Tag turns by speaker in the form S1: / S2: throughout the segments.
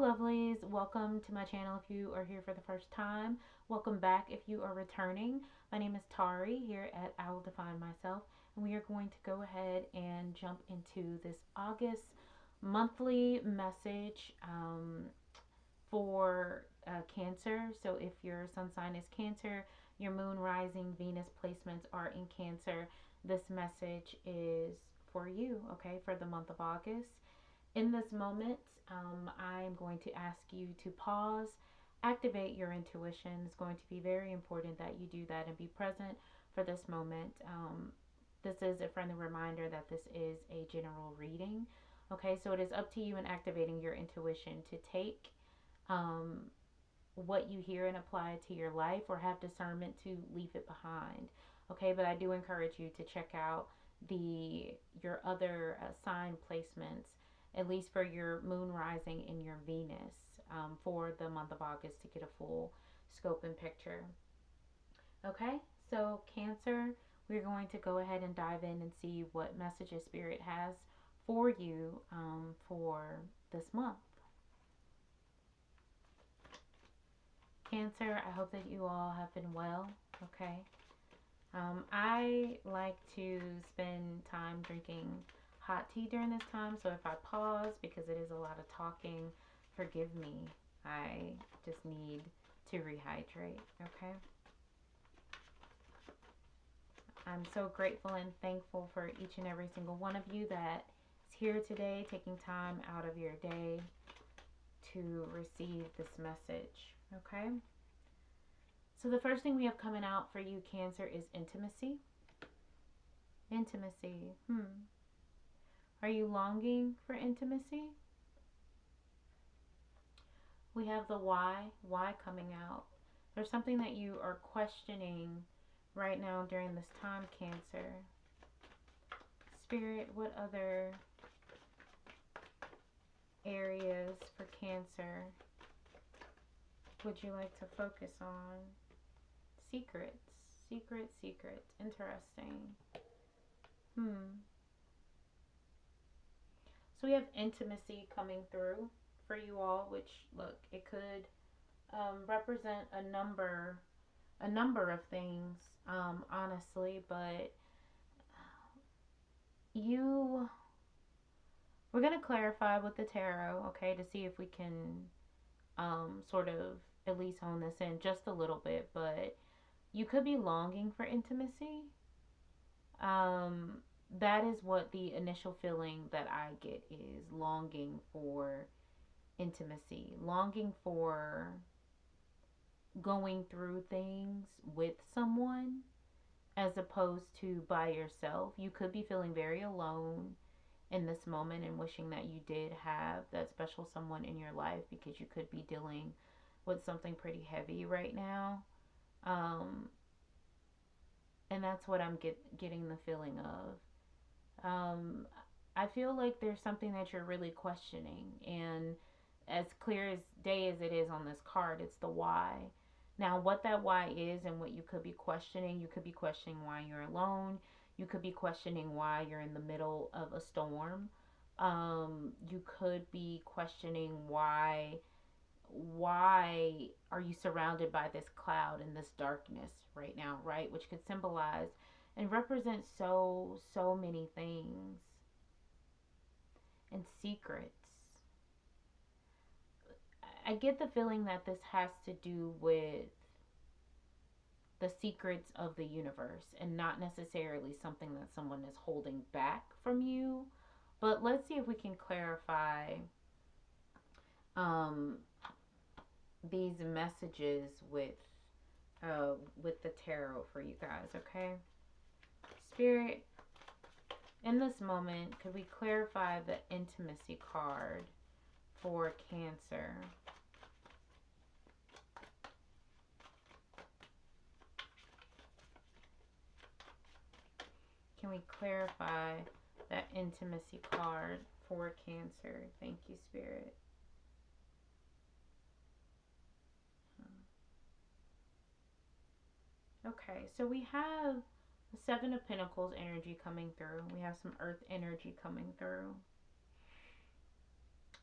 S1: lovelies. Welcome to my channel if you are here for the first time. Welcome back if you are returning. My name is Tari here at I Will Define Myself, and we are going to go ahead and jump into this August monthly message for Cancer. So if your sun sign is Cancer, your moon, rising, Venus placements are in Cancer, this message is for you, okay, for the month of August. In this moment, I'm going to ask you to pause, activate your intuition. It's going to be very important that you do that and be present for this moment. This is a friendly reminder that this is a general reading. Okay, so it is up to you in activating your intuition to take what you hear and apply it to your life, or have discernment to leave it behind. Okay, but I do encourage you to check out your other sign placements, at least for your moon, rising, and your Venus, for the month of August, to get a full scope and picture. Okay, so Cancer, we're going to go ahead and dive in and see what messages Spirit has for you for this month. Cancer, I hope that you all have been well. Okay. I like to spend time drinking hot tea during this time, so if I pause because it is a lot of talking, forgive me. I just need to rehydrate, okay? I'm so grateful and thankful for each and every single one of you that is here today, taking time out of your day to receive this message, okay? So the first thing we have coming out for you, Cancer, is intimacy. Intimacy. Are you longing for intimacy? We have the why coming out. There's something that you are questioning right now during this time, Cancer. Spirit, what other areas for Cancer would you like to focus on? Secrets. Secrets. Interesting. So we have intimacy coming through for you all, which, look, it could represent a number of things, honestly, but we're going to clarify with the tarot, okay, to see if we can sort of at least hone this in just a little bit. But you could be longing for intimacy. That is what the initial feeling that I get is: longing for intimacy, longing for going through things with someone as opposed to by yourself. You could be feeling very alone in this moment and wishing that you did have that special someone in your life, because you could be dealing with something pretty heavy right now. And that's what I'm getting the feeling of. I feel like there's something that you're really questioning, and as clear as day as it is on this card, it's the why. Now, what that why is and what you could be questioning, you could be questioning why you're alone. You could be questioning why you're in the middle of a storm. You could be questioning why are you surrounded by this cloud and this darkness right now, right? Which could symbolize and represent so many things and secrets. I get the feeling that this has to do with the secrets of the universe and not necessarily something that someone is holding back from you. But let's see if we can clarify these messages with the tarot for you guys, okay? Spirit, in this moment, could we clarify the intimacy card for Cancer? Can we clarify that intimacy card for Cancer? Thank you, Spirit. Okay, so we have the Seven of Pentacles energy coming through. We have some Earth energy coming through.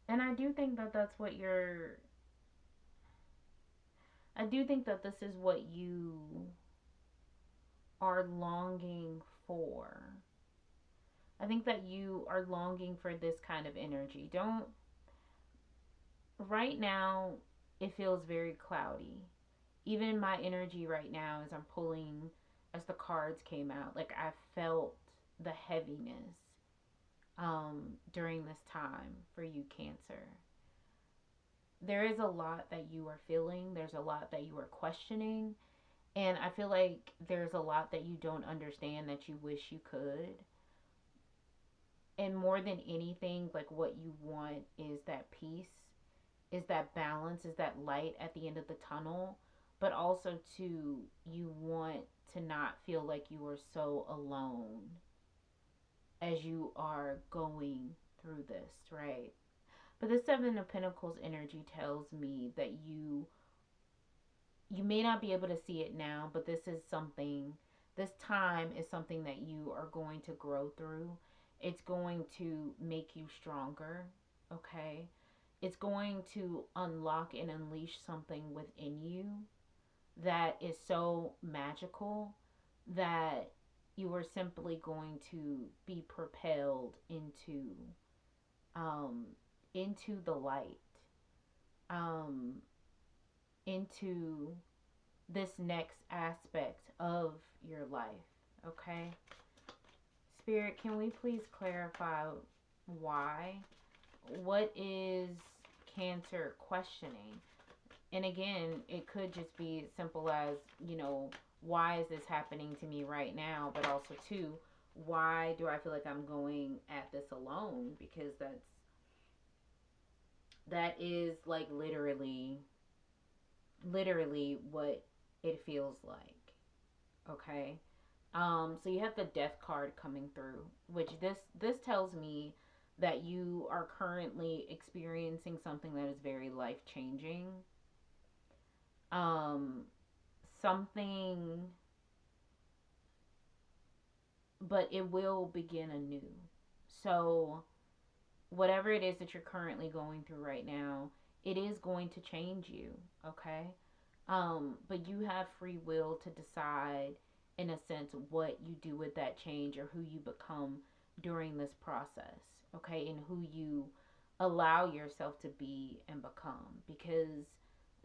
S1: And I do think that that's what you're, I do think that this is what you are longing for. I think that you are longing for this kind of energy. Don't, right now, it feels very cloudy. Even my energy right now, as I'm pulling, as the cards came out, like I felt the heaviness during this time for you, Cancer. There is a lot that you are feeling, there's a lot that you are questioning, and I feel like there's a lot that you don't understand that you wish you could. And more than anything, like what you want is that peace, is that balance, is that light at the end of the tunnel, but also to you want to not feel like you are so alone as you are going through this, right? But the 7 of Pentacles energy tells me that you may not be able to see it now, but this is something, this time is something that you are going to grow through. It's going to make you stronger, okay? It's going to unlock and unleash something within you that is so magical that you are simply going to be propelled um into the light, um into this next aspect of your life, okay? Spirit, can we please clarify why? What is Cancer questioning? And again, it could just be as simple as, why is this happening to me right now? But also, too, why do I feel like I'm going at this alone? Because that is like literally what it feels like. Okay. So you have the Death card coming through, which this tells me that you are currently experiencing something that is very life changing. Um, something, but it will begin anew. So whatever it is that you're currently going through right now, it is going to change you. Okay. But you have free will to decide, in a sense, what you do with that change or who you become during this process, okay, and who you allow yourself to be and become, because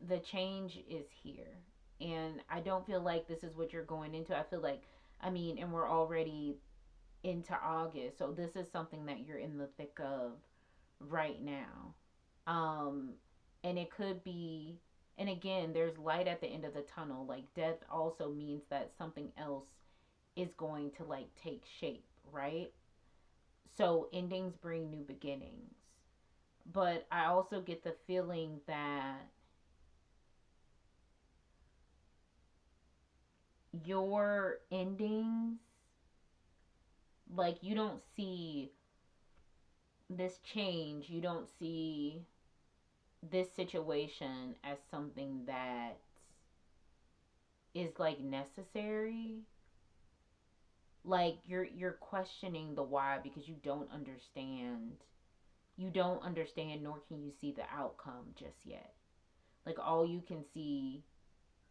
S1: the change is here. And I don't feel like this is what you're going into. I feel like, I mean, and we're already into August, so this is something that you're in the thick of right now. Um, and it could be, and again, there's light at the end of the tunnel. Like death also means that something else is going to like take shape, right? So endings bring new beginnings. But I also get the feeling that your endings, like you don't see this change, you don't see this situation as something that is like necessary. Like you're questioning the why because you don't understand. You don't understand, nor can you see the outcome just yet. Like all you can see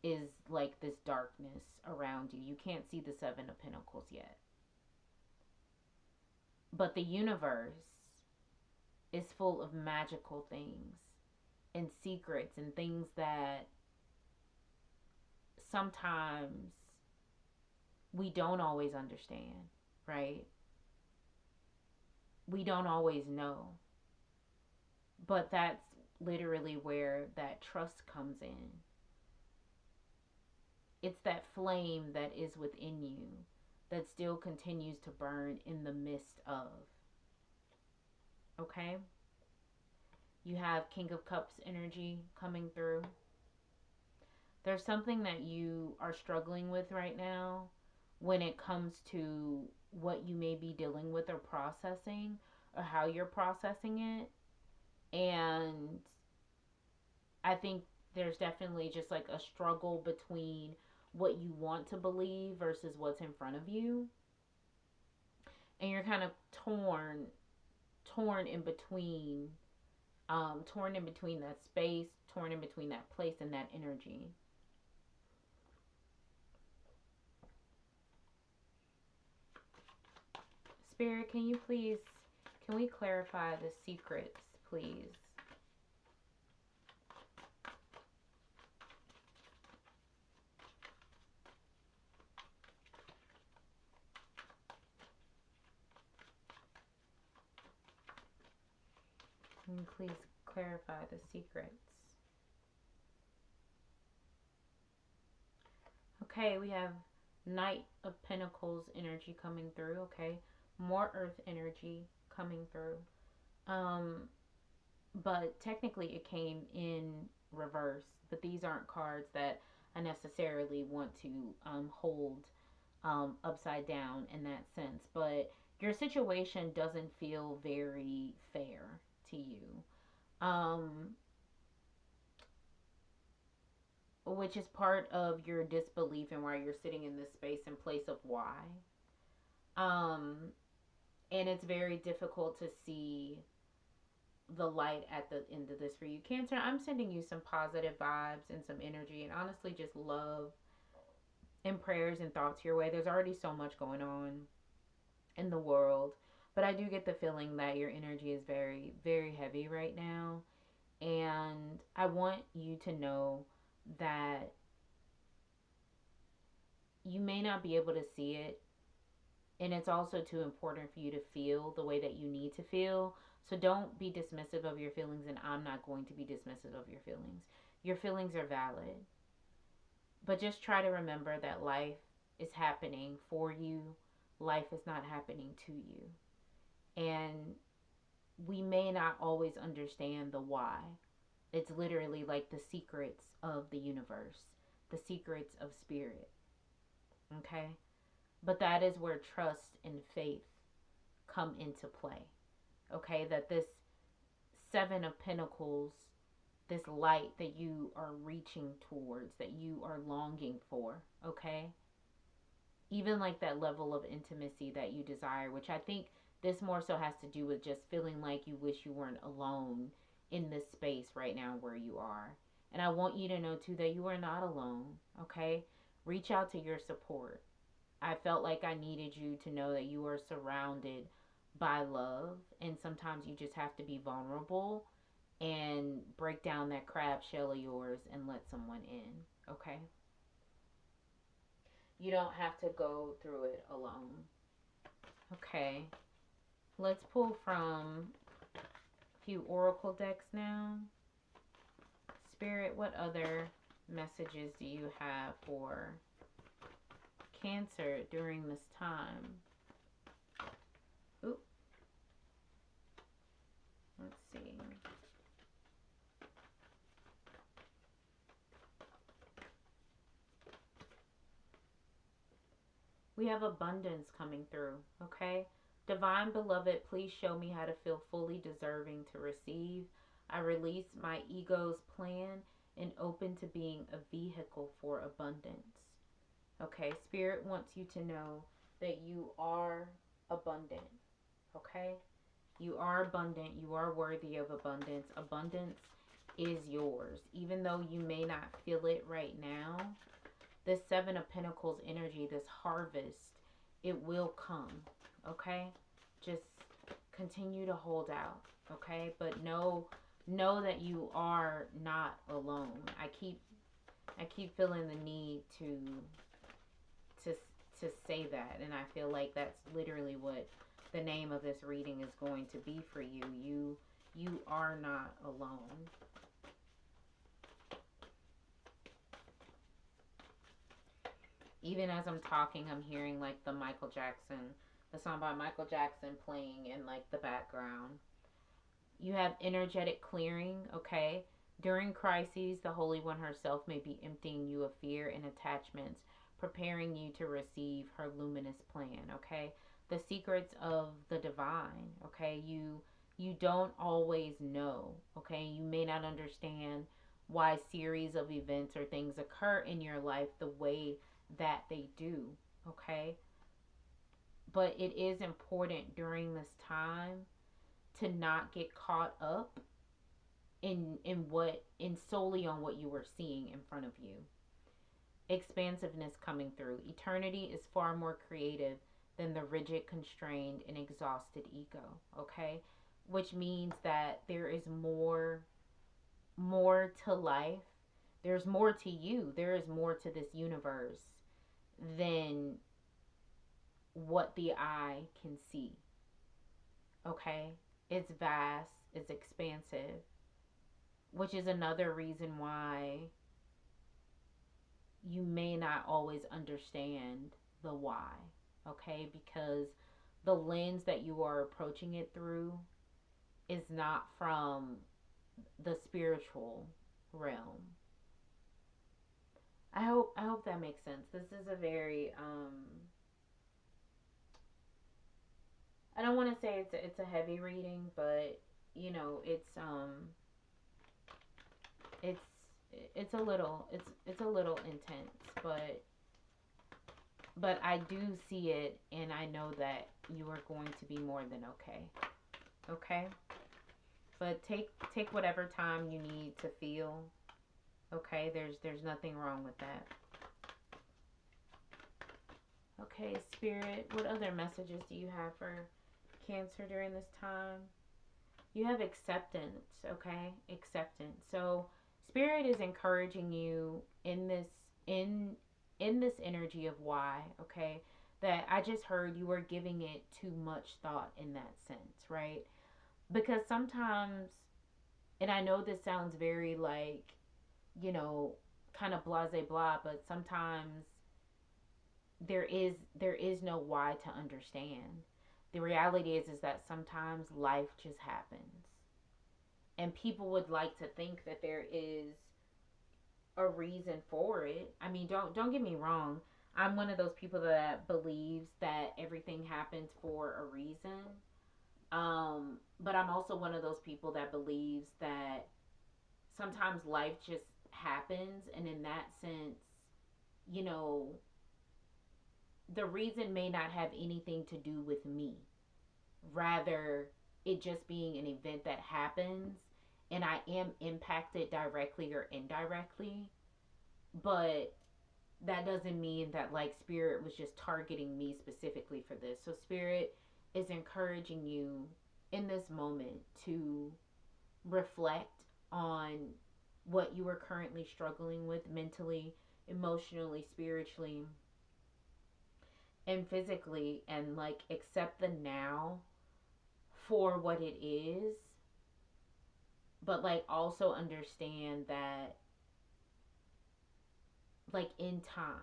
S1: is like this darkness around you. You can't see the 7 of Pentacles yet. But the universe is full of magical things and secrets and things that sometimes we don't always understand, right? We don't always know. But that's literally where that trust comes in. It's that flame that is within you that still continues to burn in the midst of. Okay? You have King of Cups energy coming through. There's something that you are struggling with right now when it comes to what you may be dealing with or processing, or how you're processing it. And I think there's definitely just like a struggle between what you want to believe versus what's in front of you. And you're kind of torn in between torn in between that space, torn in between that place and that energy. Spirit, can you please, can we clarify the secrets, please? Can you please clarify the secrets? Okay, we have Knight of Pentacles energy coming through, okay? More Earth energy coming through. Um, but technically it came in reverse. But these aren't cards that I necessarily want to hold upside down in that sense. But your situation doesn't feel very fair to you. Um, which is part of your disbelief and why you're sitting in this space in place of why. Um, and it's very difficult to see the light at the end of this for you. Cancer, I'm sending you some positive vibes and some energy and honestly just love and prayers and thoughts your way. There's already so much going on in the world, but I do get the feeling that your energy is very, very heavy right now. And I want you to know that you may not be able to see it, and it's also too important for you to feel the way that you need to feel. So don't be dismissive of your feelings, and I'm not going to be dismissive of your feelings. Your feelings are valid, but just try to remember that life is happening for you, life is not happening to you. And we may not always understand the why. It's literally like the secrets of the universe, the secrets of spirit. Okay? But that is where trust and faith come into play. Okay? That this Seven of Pentacles, this light that you are reaching towards, that you are longing for, okay? Even like that level of intimacy that you desire, which I think this more so has to do with just feeling like you wish you weren't alone in this space right now where you are. And I want you to know too that you are not alone, okay? Reach out to your support. I felt like I needed you to know that you are surrounded by love, and sometimes you just have to be vulnerable and break down that crab shell of yours and let someone in, okay? You don't have to go through it alone. Okay, let's pull from a few oracle decks now. Spirit, what other messages do you have for Cancer during this time? Oop. Let's see. We have abundance coming through, okay? Divine beloved, please show me how to feel fully deserving to receive. I release my ego's plan and open to being a vehicle for abundance. Okay, Spirit wants you to know that you are abundant, okay? You are abundant. You are worthy of abundance. Abundance is yours. Even though you may not feel it right now, this Seven of Pentacles energy, this harvest, it will come, okay? Just continue to hold out, okay? But know that you are not alone. I keep feeling the need to to say that, and I feel like that's literally what the name of this reading is going to be for you. You are not alone. Even as I'm talking, I'm hearing like the song by Michael Jackson playing in like the background. You have energetic clearing, okay? During crises, the Holy One herself may be emptying you of fear and attachments, preparing you to receive her luminous plan, okay? The secrets of the divine, okay? You don't always know, okay? You may not understand why series of events or things occur in your life the way that they do, okay? But it is important during this time to not get caught up in solely on what you were seeing in front of you. Expansiveness coming through. Eternity is far more creative than the rigid, constrained, and exhausted ego. Okay? Which means that there is more to life. There's more to you. There is more to this universe than what the eye can see. Okay? It's vast, it's expansive, which is another reason why you may not always understand the why. Okay? Because the lens that you are approaching it through is not from the spiritual realm. I hope that makes sense. This is a very I don't want to say it's a heavy reading, but you know, it's it's a little intense, but I do see it and I know that you are going to be more than okay. Okay? But take whatever time you need to feel. Okay? There's nothing wrong with that. Okay, Spirit, what other messages do you have for Cancer during this time? You have acceptance, okay? Acceptance. So Spirit is encouraging you in this energy of why, okay? That I just heard you were giving it too much thought in that sense, right? Because sometimes, and I know this sounds very like, you know, kind of blase blah, but sometimes there is no why to understand. The reality is that sometimes life just happens. And people would like to think that there is a reason for it. I mean, don't get me wrong. I'm one of those people that believes that everything happens for a reason. But I'm also one of those people that believes that sometimes life just happens, and in that sense, you know, the reason may not have anything to do with me. Rather, it just being an event that happens, and I am impacted directly or indirectly, but that doesn't mean that like Spirit was just targeting me specifically for this. So Spirit is encouraging you in this moment to reflect on what you are currently struggling with mentally, emotionally, spiritually, and physically, and like accept the now for what it is, but like also understand that like in time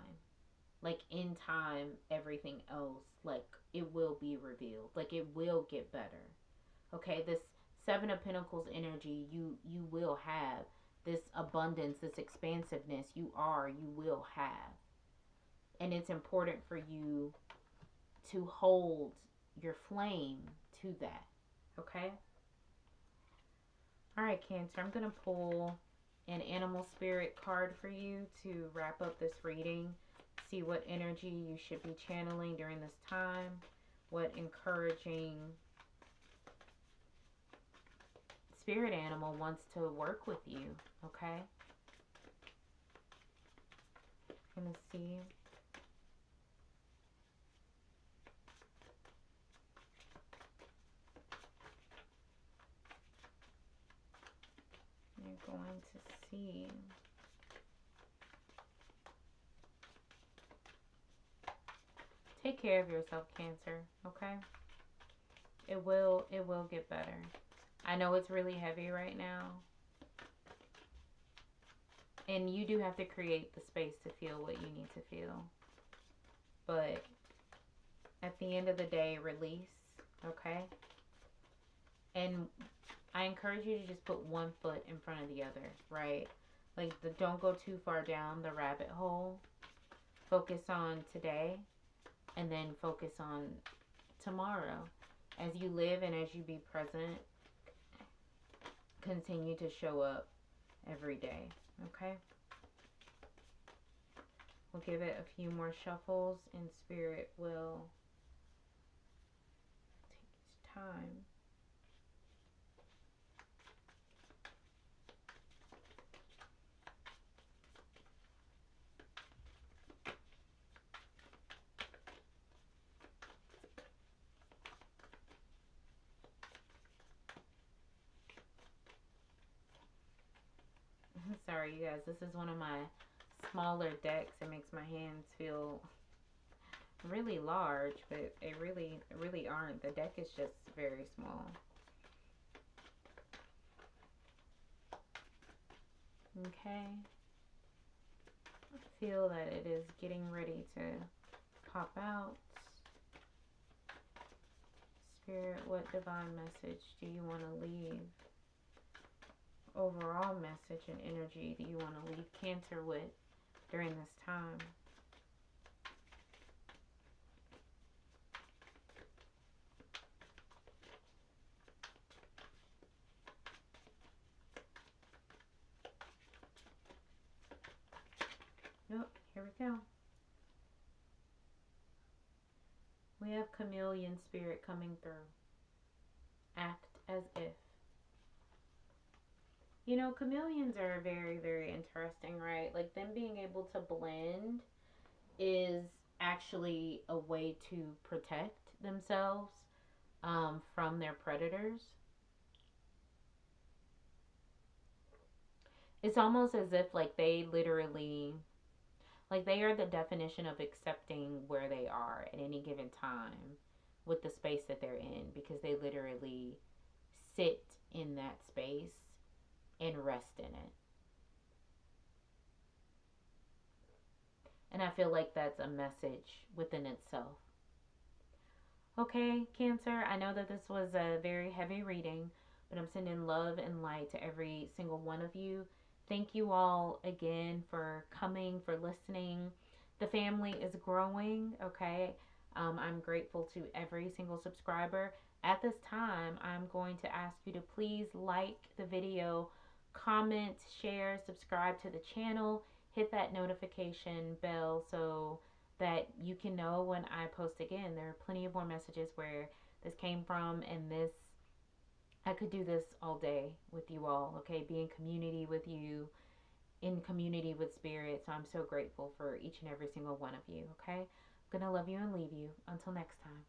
S1: everything else, like it will be revealed, like it will get better. Okay, this Seven of Pentacles energy, you will have this abundance, this expansiveness. You will have, and it's important for you to hold your flame to that. Okay. All right, Cancer, I'm going to pull an animal spirit card for you to wrap up this reading. See what energy you should be channeling during this time. What encouraging spirit animal wants to work with you. Okay. I'm going to see. You're going to see. Take care of yourself, Cancer, okay? It will get better. I know it's really heavy right now. And you do have to create the space to feel what you need to feel. But at the end of the day, release, okay? And I encourage you to just put one foot in front of the other, right? Like, don't go too far down the rabbit hole. Focus on today, and then focus on tomorrow. As you live and as you be present, continue to show up every day, okay? We'll give it a few more shuffles, and Spirit will take its time. sorry, you guys. This is one of my smaller decks. It makes my hands feel really large, but it really aren't. The deck is just very small. Okay. I feel that it is getting ready to pop out. Spirit, what divine message do you want to leave? Overall message and energy do you want to leave Cancer with during this time? Nope, here we go. We have chameleon spirit coming through. Act as if. You know, chameleons are very, very interesting, right? Like, them being able to blend is actually a way to protect themselves from their predators. It's almost as if, like, they literally, like, they are the definition of accepting where they are at any given time with the space that they're in, because they literally sit in that space and rest in it. And I feel like that's a message within itself. Okay, Cancer, I know that this was a very heavy reading, but I'm sending love and light to every single one of you. Thank you all again for coming, for listening. The family is growing, okay? I'm grateful to every single subscriber. At this time, I'm going to ask you to please like the video, comment, share, subscribe to the channel, hit that notification bell so that you can know when I post again. There are plenty of more messages where this came from, and this, I could do this all day with you all, okay? Be in community with you, in community with spirit. So I'm so grateful for each and every single one of you, okay? I'm gonna love you and leave you. Until next time.